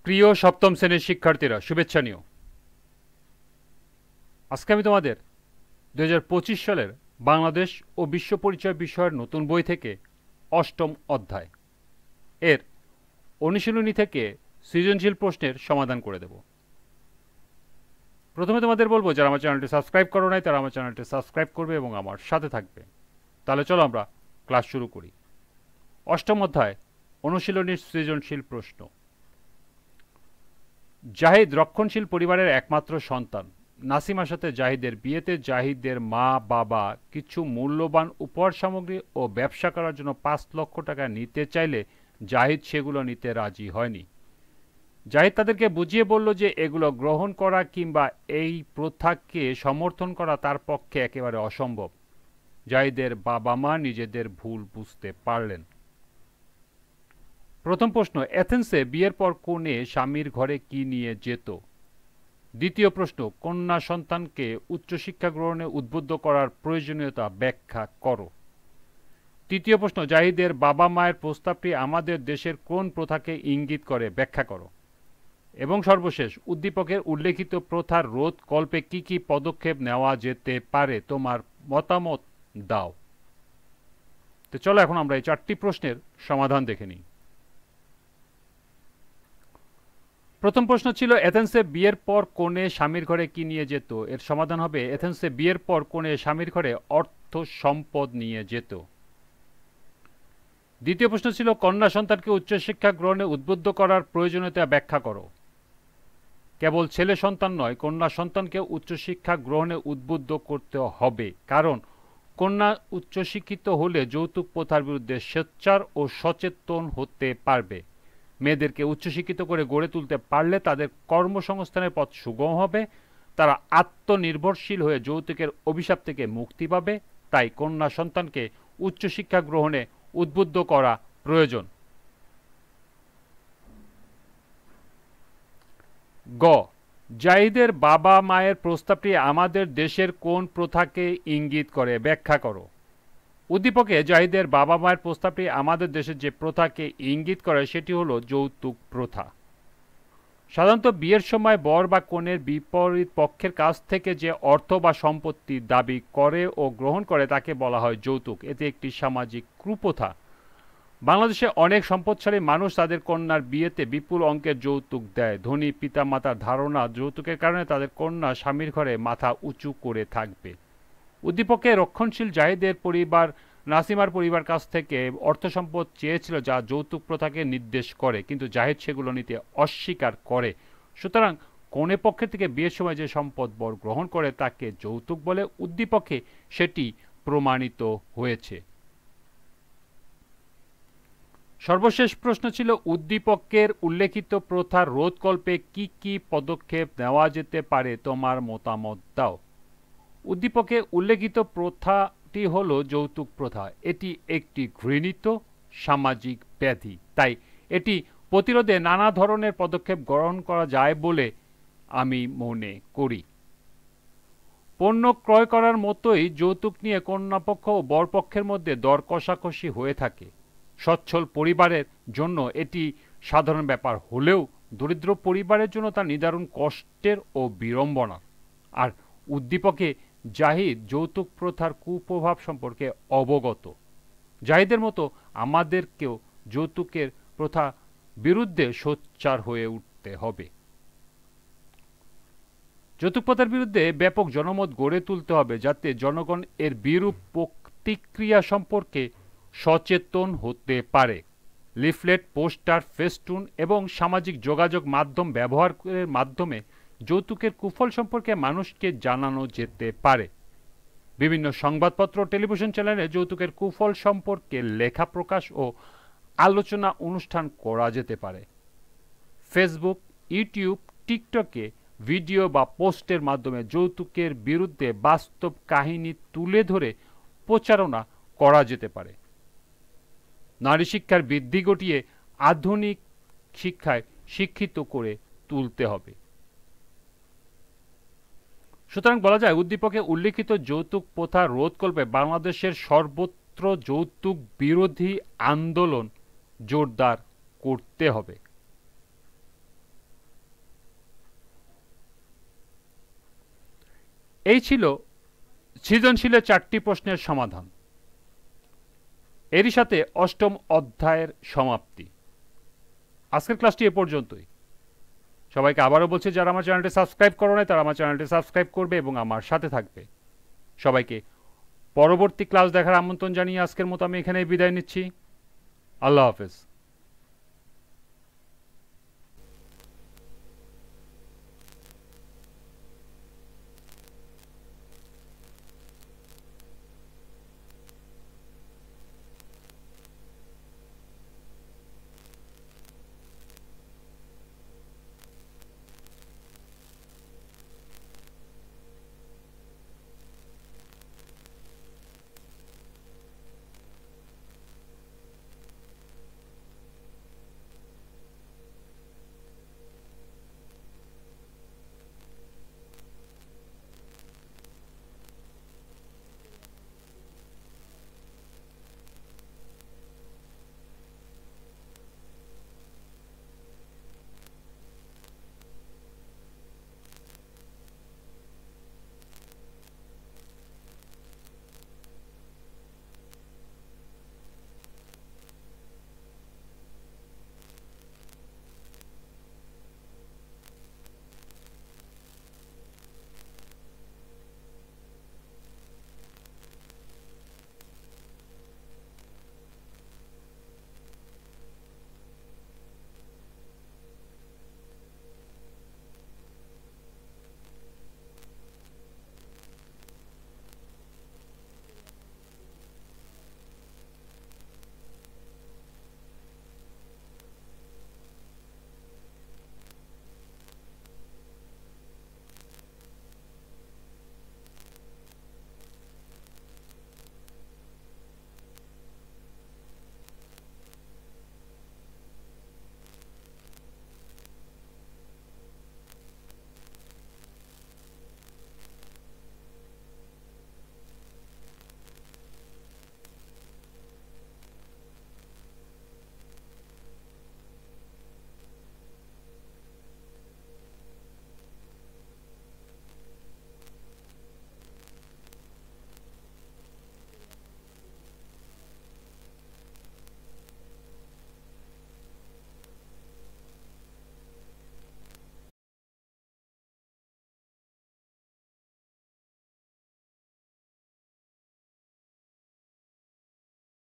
প্রিয় সপ্তম শ্রেণীর শিক্ষার্থীরা, শুভেচ্ছা নিও। আজকে আমি তোমাদের 2025 সালের বাংলাদেশ ও বিশ্ব পরিচয় বিষয়ের নতুন বই থেকে অষ্টম অধ্যায় এর অনুশীলনী থেকে সৃজনশীল প্রশ্নের সমাধান করে দেব। প্রথমে তোমাদের বলবো, যারা আমার চ্যানেলটি সাবস্ক্রাইব করো নাই তারা আমার চ্যানেলটি সাবস্ক্রাইব করবে এবং আমার সাথে থাকবে। তাহলে চলো আমরা ক্লাস শুরু করি। অষ্টম অধ্যায় অনুশীলনীর সৃজনশীল প্রশ্ন। জাহিদ রক্ষণশীল পরিবারের একমাত্র সন্তান। নাসিমার সাথে জাহিদের বিয়েতে জাহিদের মা বাবা কিছু মূল্যবান উপহার সামগ্রী ও ব্যবসা করার জন্য 5 লক্ষ টাকা নিতে চাইলে জাহিদ সেগুলো নিতে রাজি হয়নি। জাহিদ তাদেরকে বুঝিয়ে বলল যে এগুলো গ্রহণ করা কিংবা এই প্রথাকে সমর্থন করা তার পক্ষে একেবারে অসম্ভব। জাহিদের বাবা মা নিজেদের ভুল বুঝতে পারলেন। প্রথম প্রশ্ন, এথেন্সে বিয়ের পর কনে স্বামীর ঘরে কি নিয়ে যেত? দ্বিতীয় প্রশ্ন, কন্যা সন্তানকে উচ্চশিক্ষা গ্রহণে উদ্বুদ্ধ করার প্রয়োজনীয়তা ব্যাখ্যা করো। তৃতীয় প্রশ্ন, জাহিদের বাবা মায়ের প্রস্তাবটি আমাদের দেশের কোন প্রথাকে ইঙ্গিত করে ব্যাখ্যা করো। এবং সর্বশেষ, উদ্দীপকের উল্লেখিত প্রথার রোধ কল্পে কি কি পদক্ষেপ নেওয়া যেতে পারে তোমার মতামত দাও। তো চলো এখন আমরা এই 4টি প্রশ্নের সমাধান দেখে নিই। প্রথম প্রশ্ন ছিল, এথেন্সে বিয়ের পর কনে স্বামীর ঘরে কি নিয়ে যেত? এর সমাধান হবে, এথেন্সে বিয়ের পর কনে স্বামীর ঘরে অর্থ সম্পদ নিয়ে যেত। দ্বিতীয় প্রশ্ন ছিল, কন্যা সন্তানকে উচ্চশিক্ষা গ্রহণে উদ্বুদ্ধ করার প্রয়োজনীয়তা ব্যাখ্যা করো। কেবল ছেলে সন্তান নয়, কন্যা সন্তানকে উচ্চশিক্ষা গ্রহণে উদ্বুদ্ধ করতে হবে, কারণ কন্যা উচ্চশিক্ষিত হলে যৌতুক প্রথার বিরুদ্ধে সোচ্চার ও সচেতন হতে পারবে। মেয়েদেরকে উচ্চশিক্ষিত করে গড়ে তুলতে পারলে তাদের কর্মসংস্থানের পথ সুগম হবে, তারা আত্মনির্ভরশীল হয়ে যৌতুকের অভিশাপ থেকে মুক্তি পাবে। তাই কন্যা সন্তানকে উচ্চশিক্ষা গ্রহণে উদ্বুদ্ধ করা প্রয়োজন। গ, জাহিদের বাবা মায়ের প্রস্তাবটি আমাদের দেশের কোন প্রথাকে ইঙ্গিত করে ব্যাখ্যা করো। উদ্দীপকে জাহিদের বাবা মায়ের প্রস্তাবটি আমাদের দেশের যে প্রথাকে ইঙ্গিত করে সেটি হলো যৌতুক প্রথা। সাধারণত বিয়ের সময় বর বা কনের বিপরীত পক্ষের কাছ থেকে যে অর্থ বা সম্পত্তি দাবি করে ও গ্রহণ করে তাকে বলা হয় যৌতুক। এটি একটি সামাজিক কুপ্রথা। বাংলাদেশে অনেক সম্পদশালী মানুষ তাদের কন্যার বিয়েতে বিপুল অঙ্কের যৌতুক দেয়। ধনী পিতামাতার ধারণা যৌতুকের কারণে তাদের কন্যা স্বামীর ঘরে মাথা উঁচু করে থাকবে। উদ্দীপকে রক্ষণশীল জাহিদের পরিবার নাসিমার পরিবার কাছ থেকে অর্থ সম্পদ চেয়েছিল যা যৌতুক প্রথাকে নির্দেশ করে, কিন্তু জাহিদ সেগুলো নিতে অস্বীকার করে। সুতরাং কনে পক্ষের থেকে বিয়ের সময় যে সম্পদ বর গ্রহণ করে তাকে যৌতুক বলে উদ্দীপকে সেটি প্রমাণিত হয়েছে। সর্বশেষ প্রশ্ন ছিল, উদ্দীপকের উল্লেখিত প্রথার রোধকল্পে কি কি পদক্ষেপ নেওয়া যেতে পারে তোমার মতামত দাও। উদ্দীপকে উল্লেখিত প্রথাটি হল যৌতুক প্রথা। এটি একটি ঘৃণিত সামাজিক ব্যাধি, তাই এটি প্রতিরোধে নানা ধরনের পদক্ষেপ গ্রহণ করা যায় বলে আমি মনে করি। পণ্য ক্রয় করার মতোই যৌতুক নিয়ে কন্যাপক্ষ ও বরপক্ষের মধ্যে দর কষাকষি হয়ে থাকে। সচ্ছল পরিবারের জন্য এটি সাধারণ ব্যাপার হলেও দরিদ্র পরিবারের জন্য তা নিদারুণ কষ্টের ও বিড়ম্বনা। আর উদ্দীপকে জাহিদ যৌতুক প্রথার কুপ্রভাব সম্পর্কে অবগত। জাহিদের মতো আমাদেরকেও যৌতুকের প্রথা বিরুদ্ধে সোচ্চার হয়ে উঠতে হবে। যৌতুক প্রথার বিরুদ্ধে ব্যাপক জনমত গড়ে তুলতে হবে, যাতে জনগণ এর বিরূপ প্রতিক্রিয়া সম্পর্কে সচেতন হতে পারে। লিফলেট, পোস্টার, ফেস্টুন এবং সামাজিক যোগাযোগ মাধ্যম ব্যবহারের মাধ্যমে যৌতুকের কুফল সম্পর্কে মানুষকে জানানো যেতে পারে। বিভিন্ন সংবাদপত্র, টেলিভিশন চ্যানেলে যৌতুকের কুফল সম্পর্কে লেখা প্রকাশ ও আলোচনা অনুষ্ঠান করা যেতে পারে। ফেসবুক, ইউটিউব, টিকটকে ভিডিও বা পোস্টের মাধ্যমে যৌতুকের বিরুদ্ধে বাস্তব কাহিনী তুলে ধরে প্রচারণা করা যেতে পারে। নারী শিক্ষার বৃদ্ধি ঘটিয়ে আধুনিক শিক্ষায় শিক্ষিত করে তুলতে হবে। সুতরাং বলা যায়, উদ্দীপকে উল্লেখিত যৌতুক প্রথা রোধকল্পে বাংলাদেশের সর্বত্র যৌতুক বিরোধী আন্দোলন জোরদার করতে হবে। এই ছিল সৃজনশীলের 4টি প্রশ্নের সমাধান। এরই সাথে অষ্টম অধ্যায়ের সমাপ্তি। আজকের ক্লাসটি এ পর্যন্তই। সবাইকে আবারও বলছি, যারা আমার চ্যানেলটি সাবস্ক্রাইব করো নাই তারা আমার চ্যানেলটি সাবস্ক্রাইব করবে এবং আমার সাথে থাকবে। সবাইকে পরবর্তী ক্লাস দেখার আমন্ত্রণ জানিয়ে আজকের মতো আমি এখানেই বিদায় নিচ্ছি। আল্লাহ হাফেজ।